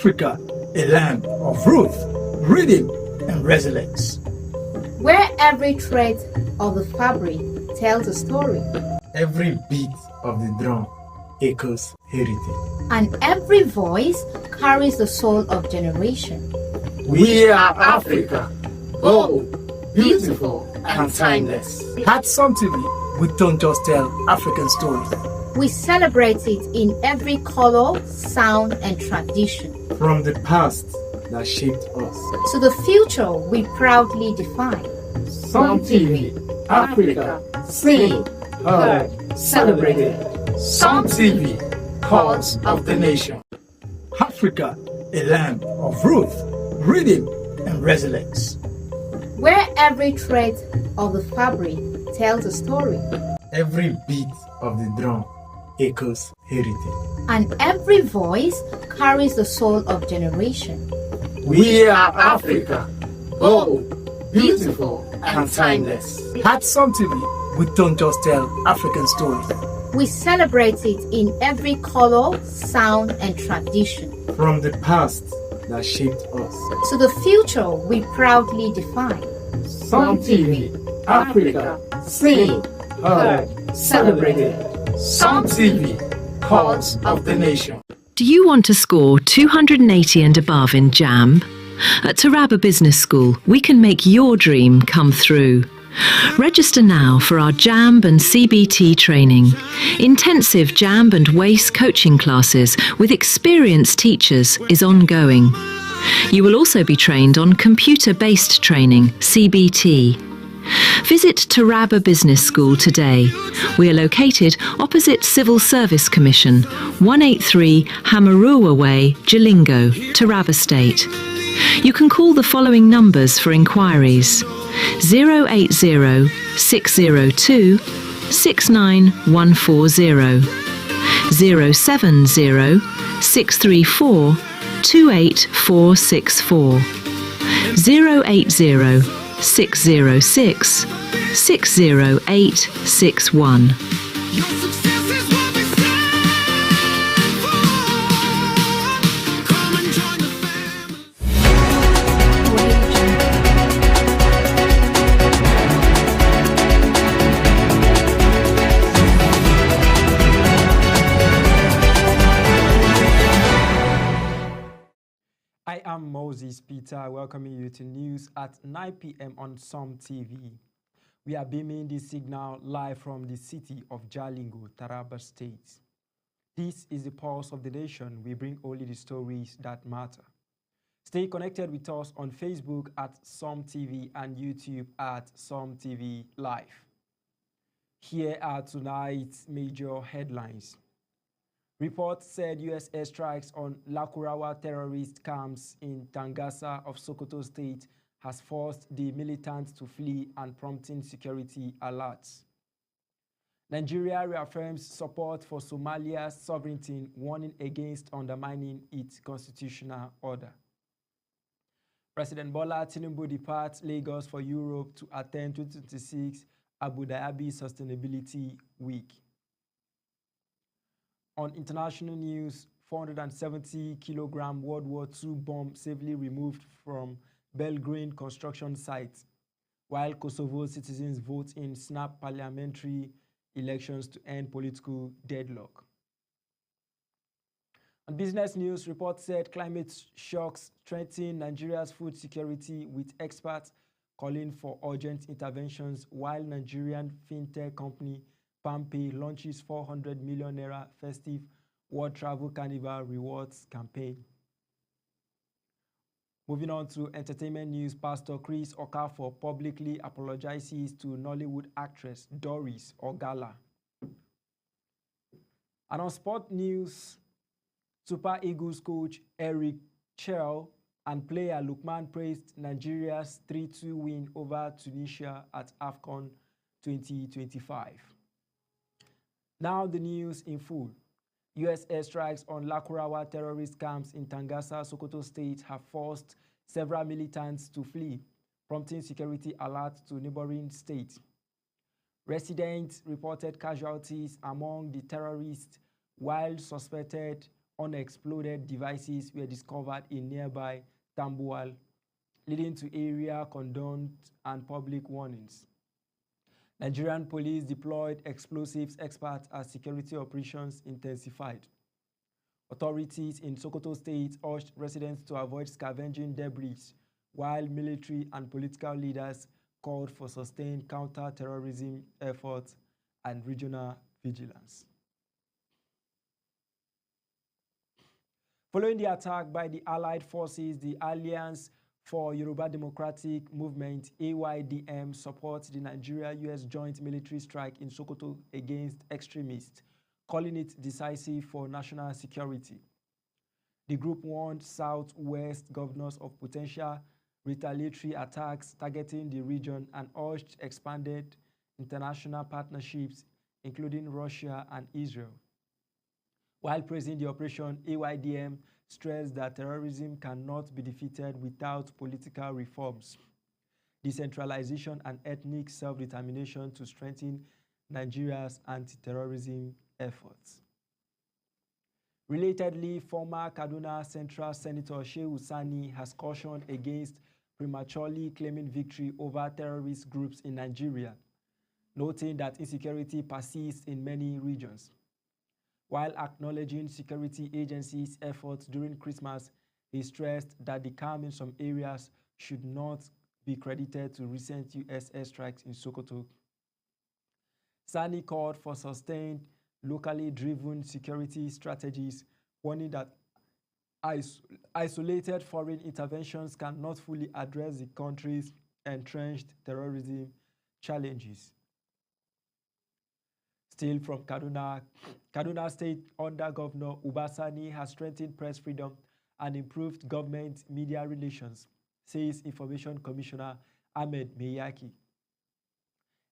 Africa, a land of truth, rhythm, and resilience. Where every thread of the fabric tells a story. Every beat of the drum echoes heritage. And every voice carries the soul of generation. We are Africa, bold, beautiful, and timeless. At Some TV, we don't just tell African stories. We celebrate it in every color, sound, and tradition. From the past that shaped us to the future we proudly define. Some TV, Africa, seen, heard, celebrated. Some TV, pulse of the nation. Africa, a land of truth, rhythm, and resilience. Where every thread of the fabric tells a story. Every beat of the drum echoes heritage. And every voice carries the soul of generation. We are Africa, bold, beautiful, and timeless. At Some TV, we don't just tell African stories. We celebrate it in every color, sound, and tradition. From the past that shaped us to the future we proudly define. Some TV, Africa, seen, heard, celebrated. Some TV, pulse of the nation. Do you want to score 280 and above in JAMB? At Taraba Business School, we can make your dream come through. Register now for our JAMB and CBT training. Intensive JAMB and WACE coaching classes with experienced teachers is ongoing. You will also be trained on computer-based training, CBT. Visit Taraba Business School today. We are located opposite Civil Service Commission, 183 Hamarua Way, Jalingo, Taraba State. You can call the following numbers for inquiries: 080 602 69140, 070 634 28464, 080 606 60861. I am Moses Peter, welcoming you to news at 9 p.m. on Some TV. We are beaming this signal live from the city of Jalingo, Taraba State. This is the pulse of the nation. We bring only the stories that matter. Stay connected with us on Facebook at Some TV and YouTube at Some TV Live. Here are tonight's major headlines. Reports said U.S. airstrikes on Lakurawa terrorist camps in Tangasa of Sokoto State has forced the militants to flee and prompting security alerts. Nigeria reaffirms support for Somalia's sovereignty, warning against undermining its constitutional order. President Bola Tinubu departs Lagos for Europe to attend 2026 Abu Dhabi Sustainability Week. On international news, 470-kilogram World War II bomb safely removed from Belgrade construction site, while Kosovo citizens vote in snap parliamentary elections to end political deadlock. On business news, reports said climate shocks threaten Nigeria's food security, with experts calling for urgent interventions, while Nigerian fintech company PalmPay launches 400 million naira festive World Travel Carnival rewards campaign. Moving on to entertainment news, Pastor Chris Okafor publicly apologizes to Nollywood actress Doris Ogala. And on sport news, Super Eagles coach Eric Chell and player Lukman praised Nigeria's 3-2 win over Tunisia at AFCON 2025. Now the news in full. U.S. airstrikes on Lakurawa terrorist camps in Tangasa, Sokoto State have forced several militants to flee, prompting security alerts to neighboring states. Residents reported casualties among the terrorists, while suspected unexploded devices were discovered in nearby Tambuwal, leading to area condoned and public warnings. Nigerian police deployed explosives experts as security operations intensified. Authorities in Sokoto State urged residents to avoid scavenging debris, while military and political leaders called for sustained counter-terrorism efforts and regional vigilance. Following the attack by the Allied Forces, the Alliance for Yoruba Democratic Movement, AYDM, supports the Nigeria-US joint military strike in Sokoto against extremists, calling it decisive for national security. The group warned Southwest governors of potential retaliatory attacks targeting the region and urged expanded international partnerships, including Russia and Israel. While praising the operation, AYDM stressed that terrorism cannot be defeated without political reforms, decentralization, and ethnic self-determination to strengthen Nigeria's anti-terrorism efforts. Relatedly, former Kaduna Central Senator Shehu Sani has cautioned against prematurely claiming victory over terrorist groups in Nigeria, noting that insecurity persists in many regions. While acknowledging security agencies' efforts during Christmas, he stressed that the calm in some areas should not be credited to recent US airstrikes in Sokoto. Sani called for sustained, locally driven security strategies, warning that isolated foreign interventions cannot fully address the country's entrenched terrorism challenges. Still from Kaduna, Kaduna State under Governor Uba Sani has strengthened press freedom and improved government media relations, says Information Commissioner Ahmed Meyaki.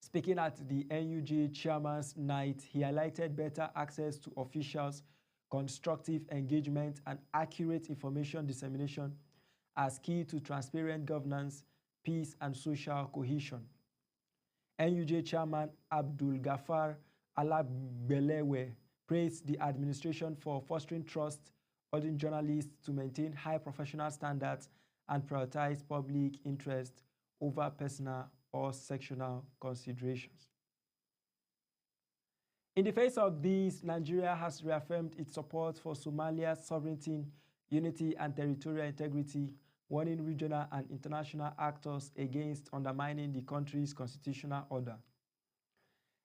Speaking at the NUJ Chairman's Night, he highlighted better access to officials, constructive engagement, and accurate information dissemination as key to transparent governance, peace, and social cohesion. NUJ Chairman Abdul Ghaffar Alagbelewe praised the administration for fostering trust, urging journalists to maintain high professional standards and prioritize public interest over personal or sectional considerations. In the face of this, Nigeria has reaffirmed its support for Somalia's sovereignty, unity, and territorial integrity, warning regional and international actors against undermining the country's constitutional order.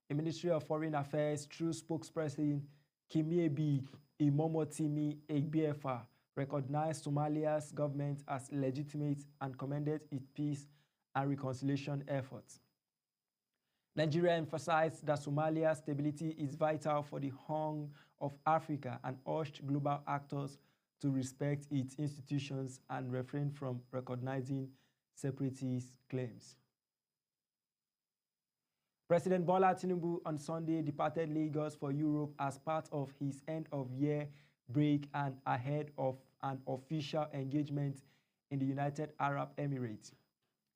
The Ministry of Foreign Affairs, through spokesperson Kimiebi Imomotimi Egbiefa, recognized Somalia's government as legitimate and commended its peace and reconciliation efforts. Nigeria emphasized that Somalia's stability is vital for the Horn of Africa and urged global actors to respect its institutions and refrain from recognizing separatist claims. President Bola Tinubu on Sunday departed Lagos for Europe as part of his end-of-year break and ahead of an official engagement in the United Arab Emirates.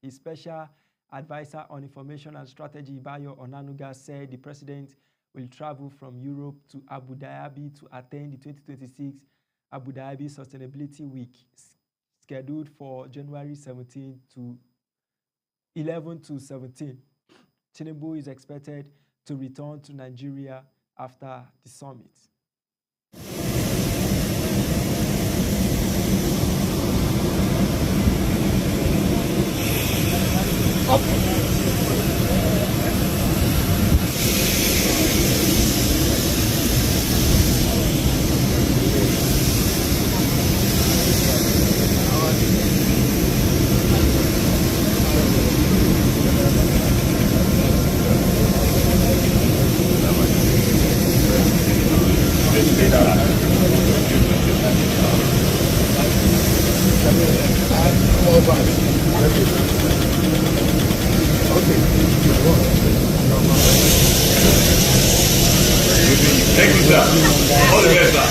His special advisor on information and strategy, Bayo Onanuga, said the president will travel from Europe to Abu Dhabi to attend the 2026 Abu Dhabi Sustainability Week, scheduled for January 11 to 17. Tinubu is expected to return to Nigeria after the summit. Thank you, sir. All the best, sir.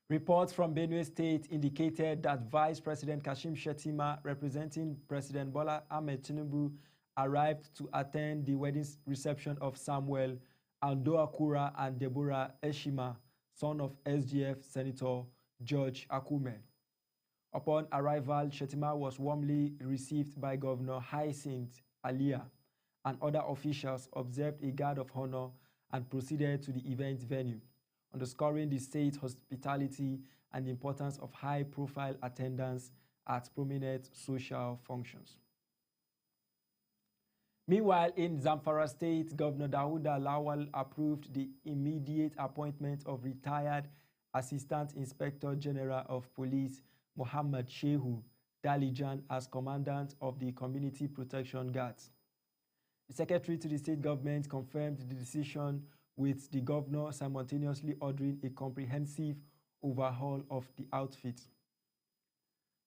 Reports from Benue State indicated that Vice President Kashim Shettima, representing President Bola Ahmed Tinubu arrived to attend the wedding reception of Samuel Andoakura and Deborah Eshima, son of SGF Senator George Akume. Upon arrival, Shettima was warmly received by Governor Hyacinth Alia, and other officials observed a guard of honor and proceeded to the event venue, underscoring the state's hospitality and the importance of high-profile attendance at prominent social functions. Meanwhile, in Zamfara State, Governor Dauda Lawal approved the immediate appointment of retired Assistant Inspector General of Police Muhammad Shehu Dalijan as Commandant of the Community Protection Guards. The Secretary to the State Government confirmed the decision, with the Governor simultaneously ordering a comprehensive overhaul of the outfit.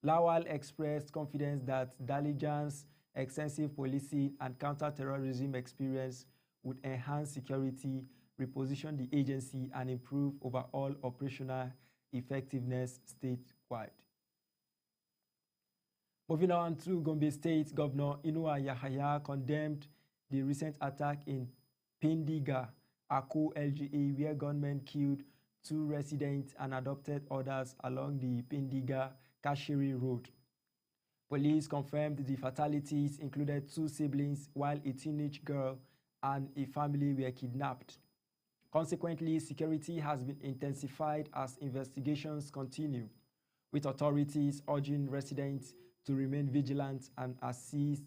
Lawal expressed confidence that Dalijan's extensive policing and counter-terrorism experience would enhance security, reposition the agency, and improve overall operational effectiveness statewide. Moving on to Gombe State, Governor Inuwa Yahaya condemned the recent attack in Pindiga, Aku LGA, where gunmen killed 2 residents and adopted others along the Pindiga-Kashiri Road. Police confirmed the fatalities included 2 siblings, while a teenage girl and a family were kidnapped. Consequently, security has been intensified as investigations continue, with authorities urging residents to remain vigilant and assist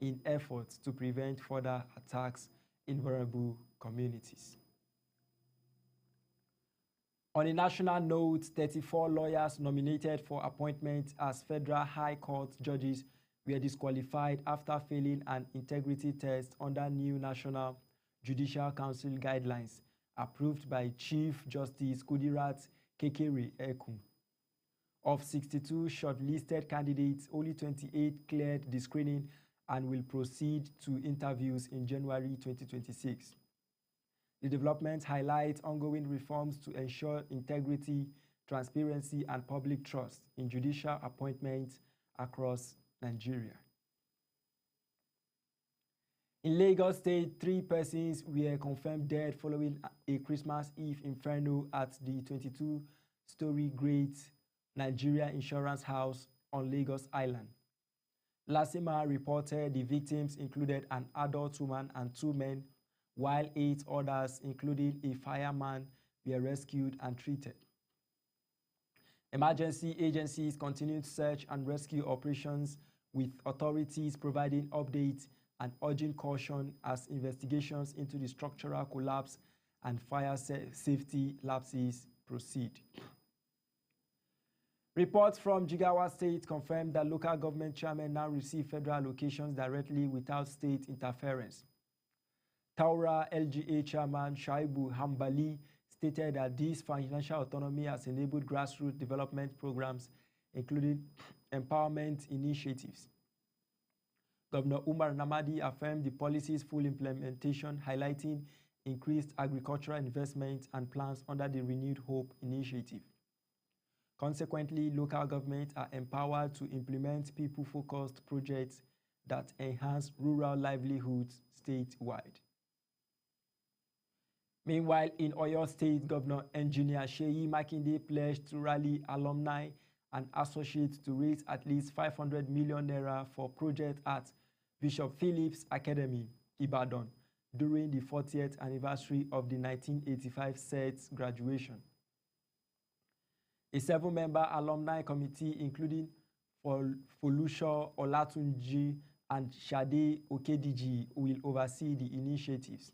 in efforts to prevent further attacks in vulnerable communities. On a national note, 34 lawyers nominated for appointment as Federal High Court judges were disqualified after failing an integrity test under new National Judicial Council guidelines approved by Chief Justice Kudirat Kekere Ekun. Of 62 shortlisted candidates, only 28 cleared the screening and will proceed to interviews in January 2026. The development highlights ongoing reforms to ensure integrity, transparency, and public trust in judicial appointments across Nigeria. In Lagos State, 3 persons were confirmed dead following a Christmas Eve inferno at the 22-story Great Nigeria Insurance House on Lagos Island. Lasima reported the victims included an adult woman and 2 men, while 8 others, including a fireman, were rescued and treated. Emergency agencies continued search and rescue operations, with authorities providing updates and urging caution as investigations into the structural collapse and fire safety lapses proceed. Reports from Jigawa State confirmed that local government chairmen now receive federal allocations directly without state interference. Taura LGA chairman Shaibu Hambali stated that this financial autonomy has enabled grassroots development programs, including empowerment initiatives. Governor Umar Namadi affirmed the policy's full implementation, highlighting increased agricultural investment and plans under the Renewed Hope initiative. Consequently, local governments are empowered to implement people-focused projects that enhance rural livelihoods statewide. Meanwhile, in Oyo State, Governor Engineer Sheyi Makinde pledged to rally alumni and associates to raise at least 500 million naira for project at Bishop Phillips Academy, Ibadan, during the 40th anniversary of the 1985 SET's graduation. A 7-member alumni committee, including Folusho Olatunji and Shade Okediji, will oversee the initiatives.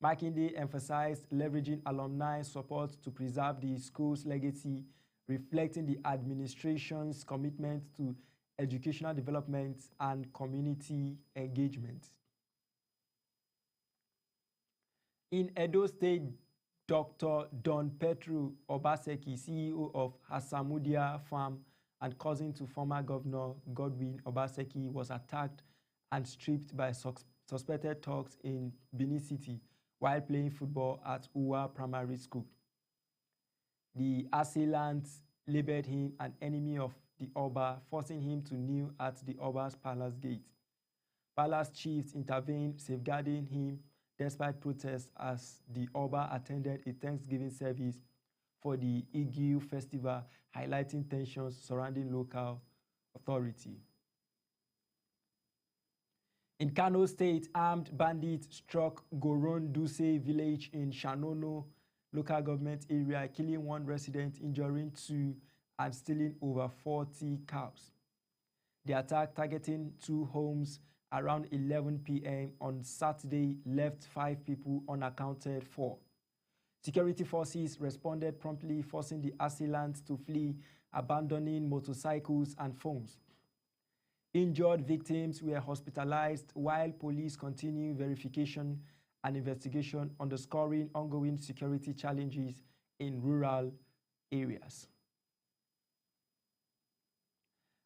Makinde emphasized leveraging alumni support to preserve the school's legacy, reflecting the administration's commitment to educational development and community engagement. In Edo State, Dr. Don Petru Obaseki, CEO of Hasamudia Farm and cousin to former Governor Godwin Obaseki, was attacked and stripped by suspected thugs in Benin City while playing football at Uwa Primary School. The assailants labeled him an enemy of the Oba, forcing him to kneel at the Oba's palace gate. Palace chiefs intervened, safeguarding him despite protests as the Oba attended a Thanksgiving service for the Igu festival, highlighting tensions surrounding local authority. In Kano State, armed bandits struck Goron Duse village in Shanono local government area, killing one resident, injuring two, and stealing over 40 cows. The attack, targeting two homes around 11 p.m. on Saturday, left 5 people unaccounted for. Security forces responded promptly, forcing the assailants to flee, abandoning motorcycles and phones. Injured victims were hospitalized while police continue verification and investigation, underscoring ongoing security challenges in rural areas.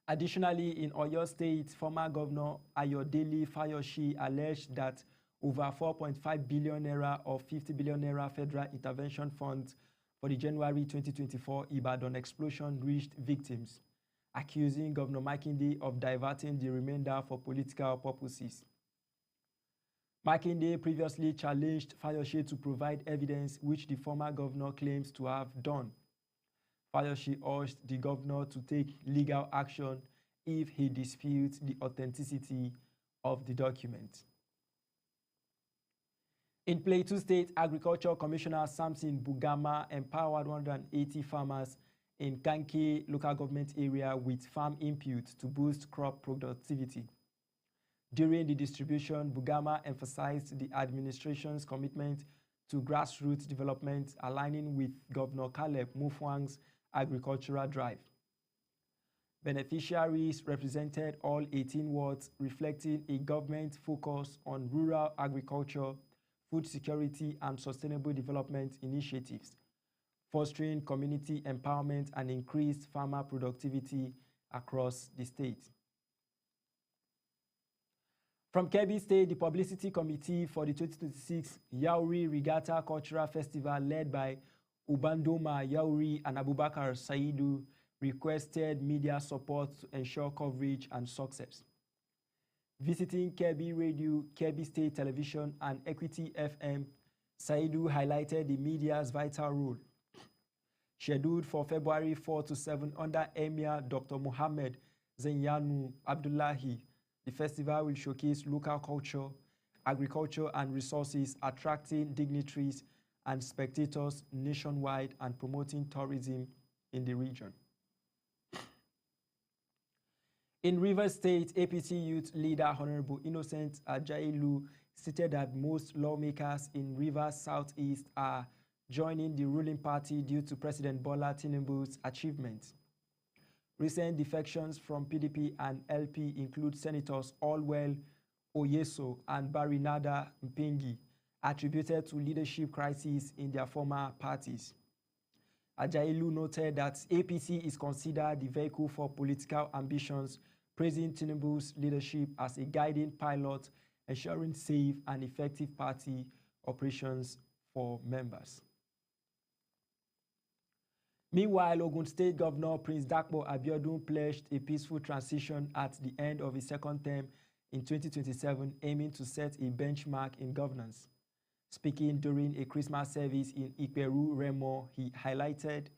Additionally, in Oyo State, former Governor Ayodele Fayoshi alleged that over 4.5 billion naira of 50 billion naira federal intervention funds for the January 2024 Ibadan explosion reached victims, accusing Governor Makinde of diverting the remainder for political purposes. Makinde previously challenged Fayoshi to provide evidence, which the former governor claims to have done. Fayoshi urged the governor to take legal action if he disputes the authenticity of the document. In Plateau State, Agriculture Commissioner Samson Bugama empowered 180 farmers in Kanke local government area with farm input to boost crop productivity. During the distribution, Bugama emphasized the administration's commitment to grassroots development, aligning with Governor Caleb Mufwang's agricultural drive. Beneficiaries represented all 18 wards, reflecting a government focus on rural agriculture, food security, and sustainable development initiatives, fostering community empowerment and increased farmer productivity across the state. From Kebbi State, the Publicity Committee for the 2026 Yauri Regatta Cultural Festival, led by Ubandoma Yauri and Abubakar Saidu, requested media support to ensure coverage and success. Visiting Kebbi Radio, Kebbi State Television, and Equity FM, Saidu highlighted the media's vital role. Scheduled for February 4 to 7 under Emir Dr. Mohammed Zenyanu Abdullahi, the festival will showcase local culture, agriculture, and resources, attracting dignitaries and spectators nationwide and promoting tourism in the region. In Rivers State, APC youth leader Honorable Innocent Ajailu stated that most lawmakers in Rivers Southeast are joining the ruling party due to President Bola Tinubu's achievements. Recent defections from PDP and LP include Senators Allwell Oyeso and Barinada Mpingi, attributed to leadership crises in their former parties. Ajailu noted that APC is considered the vehicle for political ambitions, praising Tinubu's leadership as a guiding pilot, ensuring safe and effective party operations for members. Meanwhile, Ogun State Governor Prince Dakpo Abiodun pledged a peaceful transition at the end of his second term in 2027, aiming to set a benchmark in governance. Speaking during a Christmas service in Iperu, Remo, he highlighted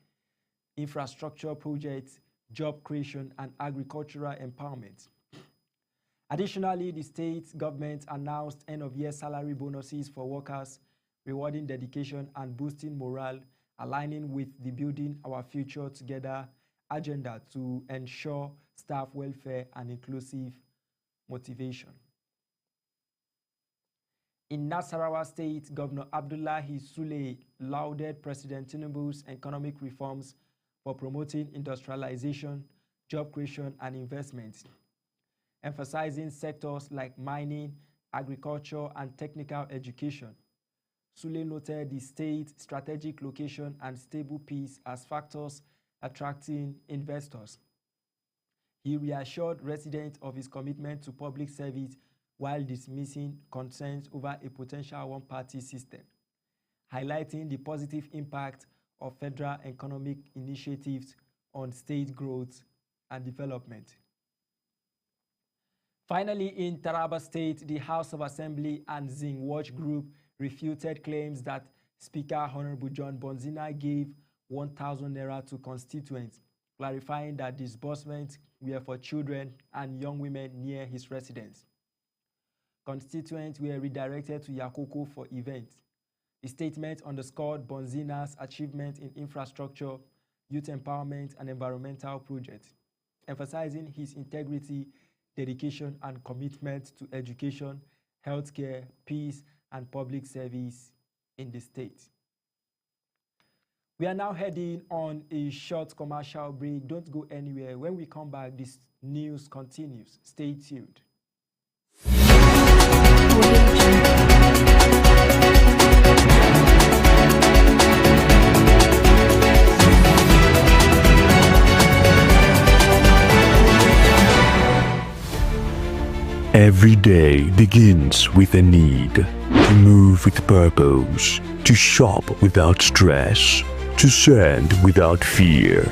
infrastructure projects, job creation, and agricultural empowerment. Additionally, the state government announced end-of-year salary bonuses for workers, rewarding dedication and boosting morale, aligning with the Building Our Future Together agenda to ensure staff welfare and inclusive motivation. In Nasarawa State, Governor Abdullahi Sule lauded President Tinubu's economic reforms for promoting industrialization, job creation, and investment, emphasizing sectors like mining, agriculture, and technical education. Sule noted the state's strategic location and stable peace as factors attracting investors. He reassured residents of his commitment to public service while dismissing concerns over a potential one-party system, highlighting the positive impact of federal economic initiatives on state growth and development. Finally, in Taraba State, the House of Assembly and Zing Watch Group refuted claims that Speaker Honorable John Bonzina gave 1,000 naira to constituents, clarifying that disbursements were for children and young women near his residence. Constituents were redirected to Yakoko for events. The statement underscored Bonzina's achievement in infrastructure, youth empowerment, and environmental projects, emphasizing his integrity, dedication, and commitment to education, healthcare, peace, and public service in the state. We are now heading on a short commercial break. Don't go anywhere. When we come back, this news continues. Stay tuned. Every day begins with a need to move with purpose, to shop without stress, to send without fear,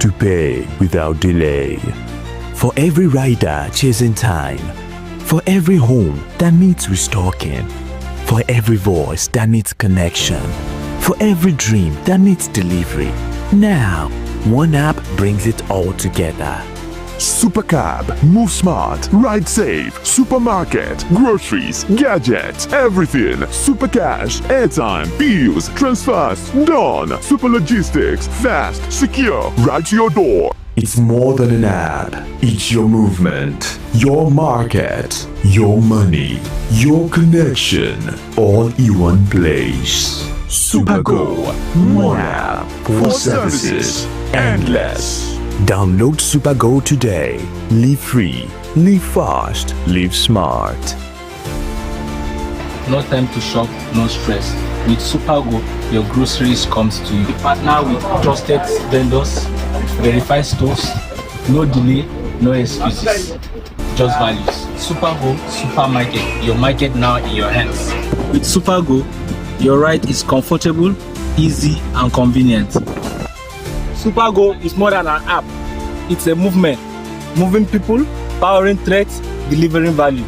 to pay without delay. For every rider chasing time, for every home that needs restocking, for every voice that needs connection, for every dream that needs delivery. Now, one app brings it all together. Supercab, move smart, ride safe, supermarket, groceries, gadgets, everything. Supercash, airtime, bills, transfers, done. Super logistics, fast, secure, right to your door. It's more than an app. It's your movement, your market, your money, your connection, all in one place. Supergo, one app for services endless. Download Supergo today. Live free, live fast, live smart. No time to shop, no stress. With Supergo, your groceries comes to you. We partner with trusted vendors, verified stores, no delay, no excuses, just values. Supergo Supermarket, your market now in your hands. With Supergo, your ride is comfortable, easy, and convenient. Supergo is more than an app. It's a movement. Moving people, powering threats, delivering value.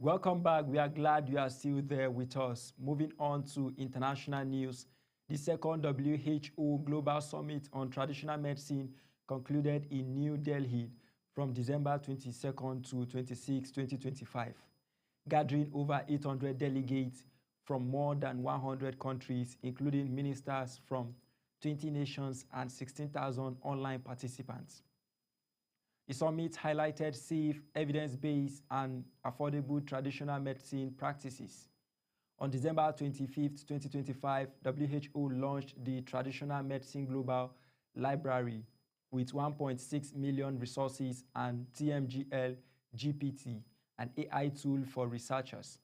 Welcome back. We are glad you are still there with us. Moving on to international news. The second WHO Global Summit on Traditional Medicine concluded in New Delhi from December 22nd to 26, 2025, gathering over 800 delegates from more than 100 countries, including ministers from 20 nations and 16,000 online participants. The summit highlighted safe, evidence-based, and affordable traditional medicine practices. On December 25, 2025, WHO launched the Traditional Medicine Global Library with 1.6 million resources and TMGL GPT, an AI tool for researchers.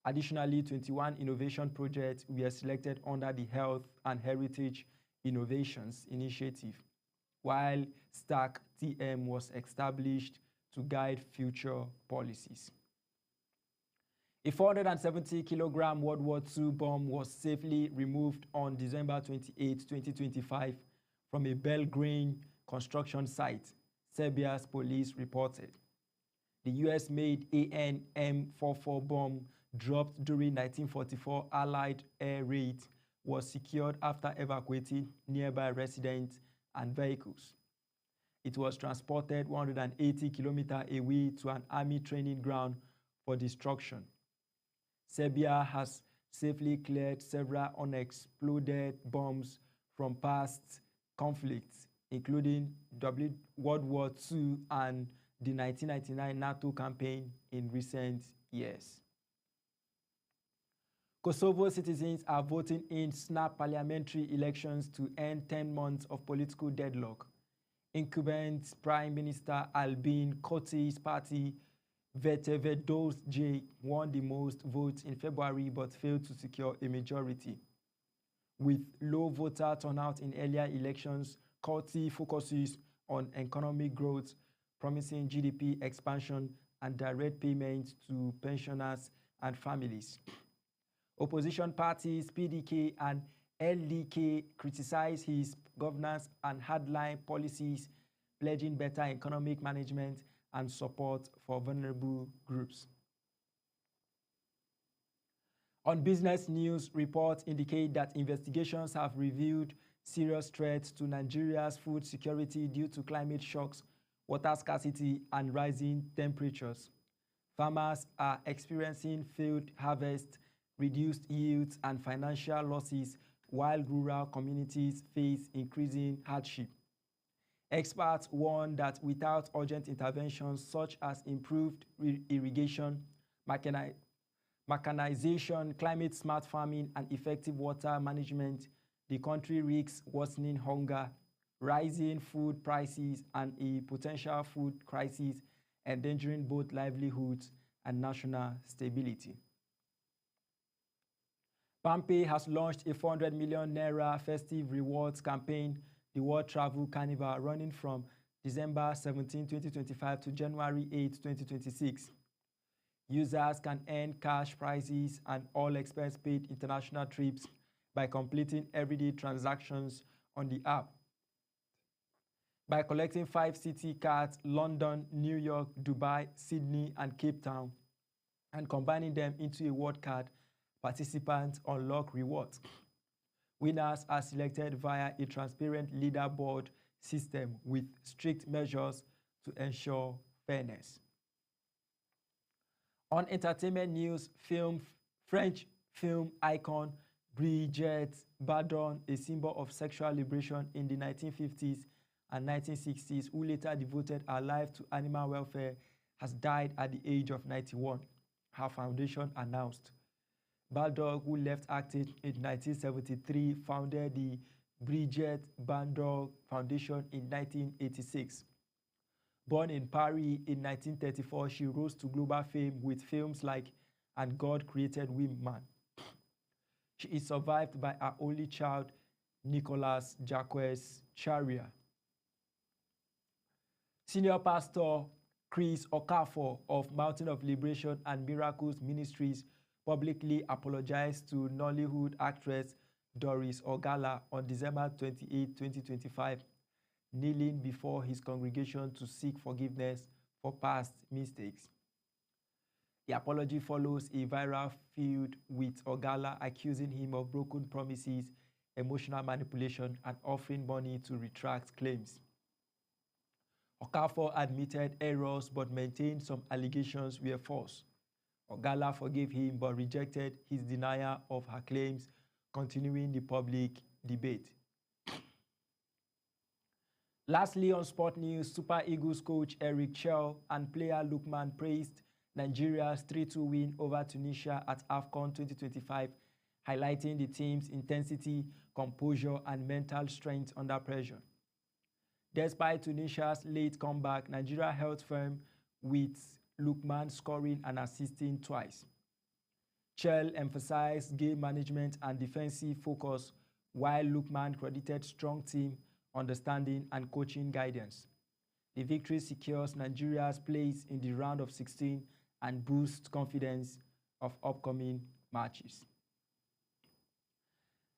Additionally, 21 innovation projects were selected under the Health and Heritage Innovations Initiative, while STAC TM was established to guide future policies. A 470-kilogram World War II bomb was safely removed on December 28, 2025 from a Belgrade construction site, Serbia's police reported. The US-made AN-M44 bomb dropped during 1944 Allied air raid was secured after evacuating nearby residents and vehicles. It was transported 180 kilometers away to an army training ground for destruction. Serbia has safely cleared several unexploded bombs from past conflicts, including World War II and the 1999 NATO campaign in recent years. Kosovo citizens are voting in snap parliamentary elections to end 10 months of political deadlock. Incumbent Prime Minister Albin Kurti's party, Veteverdosje, won the most votes in February but failed to secure a majority. With low voter turnout in earlier elections, Kurti focuses on economic growth, promising GDP expansion and direct payments to pensioners and families. Opposition parties PDK and LDK criticize his governance and hardline policies, pledging better economic management and support for vulnerable groups. On business news, reports indicate that investigations have revealed serious threats to Nigeria's food security due to climate shocks, water scarcity, and rising temperatures. Farmers are experiencing failed harvests, reduced yields, and financial losses, while rural communities face increasing hardship. Experts warn that without urgent interventions such as improved irrigation, mechanization, climate-smart farming, and effective water management, the country risks worsening hunger, rising food prices, and a potential food crisis, endangering both livelihoods and national stability. PAMPay has launched a 400 million naira festive rewards campaign, the World Travel Carnival, running from December 17, 2025 to January 8, 2026. Users can earn cash prizes and all expense-paid international trips by completing everyday transactions on the app. By collecting 5 city cards, London, New York, Dubai, Sydney, and Cape Town, and combining them into a word card, participants unlock rewards. Winners are selected via a transparent leaderboard system with strict measures to ensure fairness. On entertainment news, French film icon Brigitte Bardot, a symbol of sexual liberation in the 1950s and 1960s, who later devoted her life to animal welfare, has died at the age of 91, her foundation announced. Bardot, who left acting in 1973, founded the Brigitte Bardot Foundation in 1986. Born in Paris in 1934, she rose to global fame with films like And God Created Woman. She is survived by her only child, Nicolas Jacques Charia. Senior Pastor Chris Okafor of Mountain of Liberation and Miracles Ministries publicly apologized to Nollywood actress Doris Ogala on December 28, 2025, kneeling before his congregation to seek forgiveness for past mistakes. The apology follows a viral feud with Ogala accusing him of broken promises, emotional manipulation, and offering money to retract claims. Okafor admitted errors but maintained some allegations were false. Ogala forgave him but rejected his denial of her claims, continuing the public debate. Lastly, on sport news, Super Eagles coach Eric Chell and player Lookman praised Nigeria's 3-2 win over Tunisia at AFCON 2025, highlighting the team's intensity, composure, and mental strength under pressure. Despite Tunisia's late comeback, Nigeria held firm with Lookman scoring and assisting twice. Chell emphasized game management and defensive focus, while Lookman credited strong team understanding and coaching guidance. The victory secures Nigeria's place in the round of 16 and boosts confidence of upcoming matches.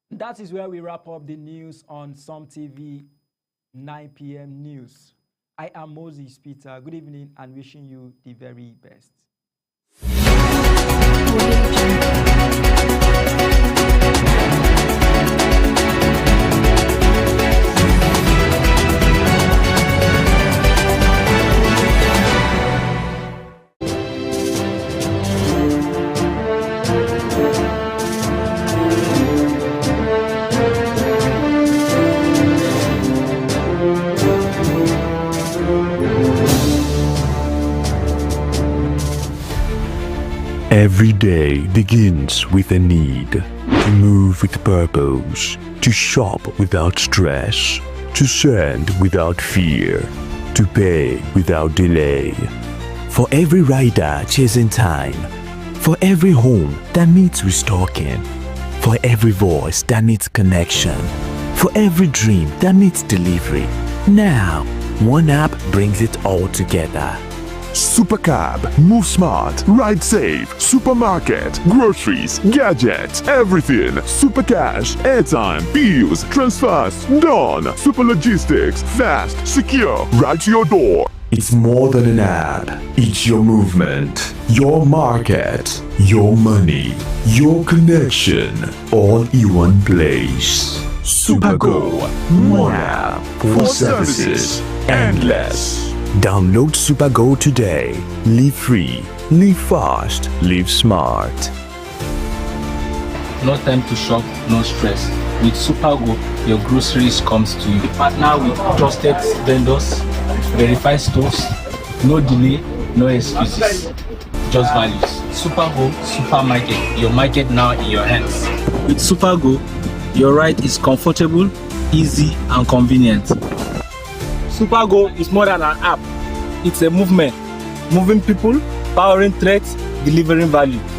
That is where we wrap up the news on Som TV 9 p.m. news. I am Moses Peter. Good evening and wishing you the very best. Every day begins with a need to move with purpose, to shop without stress, to send without fear, to pay without delay. For every rider chasing time, for every home that needs restocking, for every voice that needs connection, for every dream that needs delivery. Now, one app brings it all together. Supercab, move smart, ride safe, supermarket, groceries, gadgets, everything. Supercash, airtime, bills, transfers, done. Super logistics, fast, secure, right to your door. It's more than an app. It's your movement, your market, your money, your connection, all in one place. Supergo, one app for services endless. Download Supergo today. Live free, live fast, live smart. No time to shop, no stress. With Supergo, your groceries comes to you. Partner with trusted vendors, verified stores, no delay, no excuses. Just values. Supergo Supermarket, your market now in your hands. With Supergo, your ride is comfortable, easy, and convenient. Supergo is more than an app. It's a movement, moving people, powering threats, delivering value.